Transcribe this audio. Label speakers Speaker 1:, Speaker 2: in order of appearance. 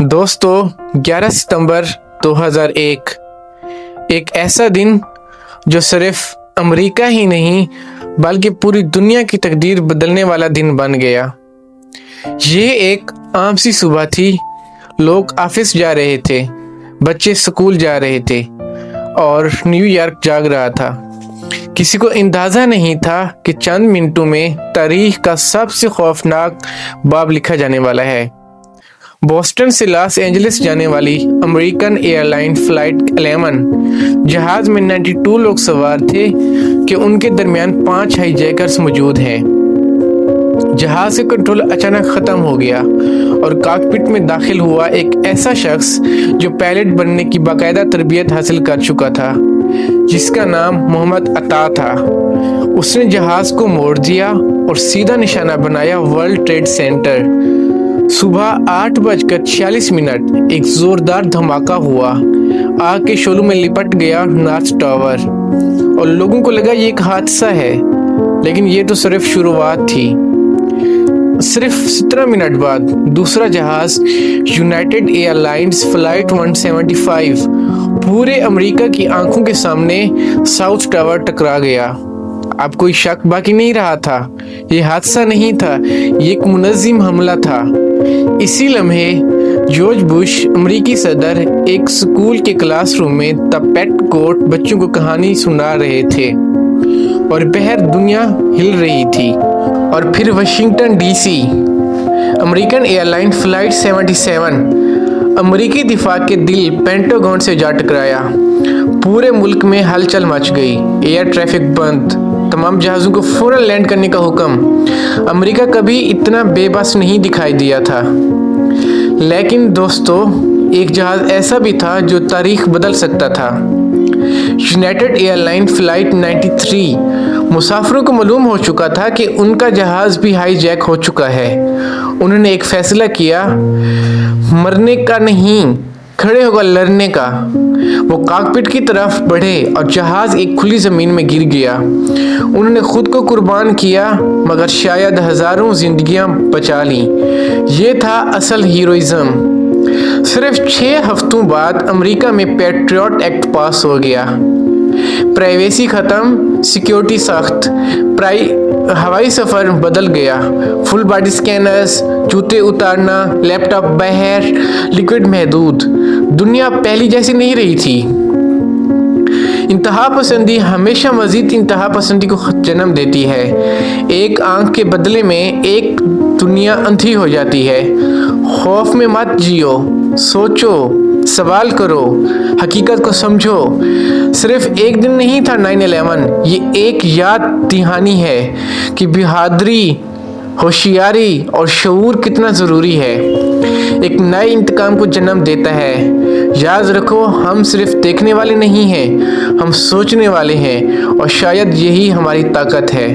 Speaker 1: दोस्तों 11 सितंबर 2001 एक ऐसा दिन जो सिर्फ अमेरिका ही नहीं बल्कि पूरी दुनिया की तकदीर बदलने वाला दिन बन गया। ये एक आम सी सुबह थी। लोग ऑफिस जा रहे थे, बच्चे स्कूल जा रहे थे और न्यूयॉर्क जाग रहा था। किसी को अंदाजा नहीं था कि चंद मिनटों में तारीख का सबसे खौफनाक बाब लिखा जाने वाला है। बोस्टन से लॉस एंजलिस जाने वाली अमेरिकन एयरलाइन फ्लाइट 11 जहाज में 92 लोग सवार थे कि उनके दरमियान 5 हाईजैकर्स मौजूद हैं। जहाज का कंट्रोल अचानक खत्म हो गया और कॉकपिट में दाखिल हुआ एक ऐसा शख्स जो पायलट बनने की बाकायदा तरबियत हासिल कर चुका था, जिसका नाम मोहम्मद अता था। उसने जहाज को मोड़ दिया और सीधा निशाना बनाया वर्ल्ड ट्रेड सेंटर। सुबह 8:46 एक जोरदार धमाका हुआ। आग के शोलों में लिपट गया नॉर्थ टावर और लोगों को लगा ये एक हादसा है, लेकिन ये तो सिर्फ शुरुआत थी। सिर्फ 17 मिनट बाद दूसरा जहाज यूनाइटेड एयरलाइंस फ्लाइट 175 पूरे अमेरिका की आंखों के सामने साउथ टावर टकरा गया। अब कोई शक बाकी नहीं रहा था, ये हादसा नहीं था, ये एक मुनज़्ज़म हमला था। इसी लम्हे जॉर्ज बुश अमेरिकी सदर एक स्कूल के क्लासरूम में द पेट कोर्ट बच्चों को कहानी सुना रहे थे और बहर दुनिया हिल रही थी। और फिर Washington DC American airline flight 77 अमेरिकी दिफा के दिल पेंटागन से जा टकराया। पूरे मुल्क में हलचल मच गई। एयर ट्रैफिक बंद, तमाम जहाज़ों को फौरन लैंड करने का हुक्म। अमेरिका कभी इतना बेबस नहीं दिखाई दिया था। लेकिन दोस्तों, एक जहाज़ ऐसा भी था जो तारीख बदल सकता था। यूनाइटेड एयरलाइन फ्लाइट 93 मुसाफिरों को मालूम हो चुका था कि उनका जहाज़ भी हाईजैक हो चुका है। उन्होंने एक फैसला किया, मरने का नहीं, खड़े होकर लड़ने का। वो कॉकपिट की तरफ बढ़े और जहाज एक खुली जमीन में गिर गया। उन्होंने खुद को कुर्बान किया, मगर शायद हजारों जिंदगियां बचा ली। ये था असल हीरोइज्म। सिर्फ 6 हफ्तों बाद अमेरिका में पैट्रियट एक्ट पास हो गया। प्राइवेसी खत्म, सिक्योरिटी सख्त, हवाई सफर बदल गया। फुल बॉडी स्कैनर्स, जूते उतारना, लैपटॉप बाहर, लिक्विड महदूद। दुनिया पहली जैसी नहीं रही थी। इंतहा पसंदी हमेशा मजीद इंतहा पसंदी को जन्म देती है। एक आंख के बदले में एक दुनिया अंधी हो जाती है। खौफ में मत जियो, सोचो, सवाल करो, हकीकत को समझो। सिर्फ एक दिन नहीं था 9/11, ये एक याद दहानी है कि बहादुरी, होशियारी और शऊर कितना ज़रूरी है। एक नए इंतकाम को जन्म देता है। याद रखो, हम सिर्फ देखने वाले नहीं हैं, हम सोचने वाले हैं और शायद यही हमारी ताकत है।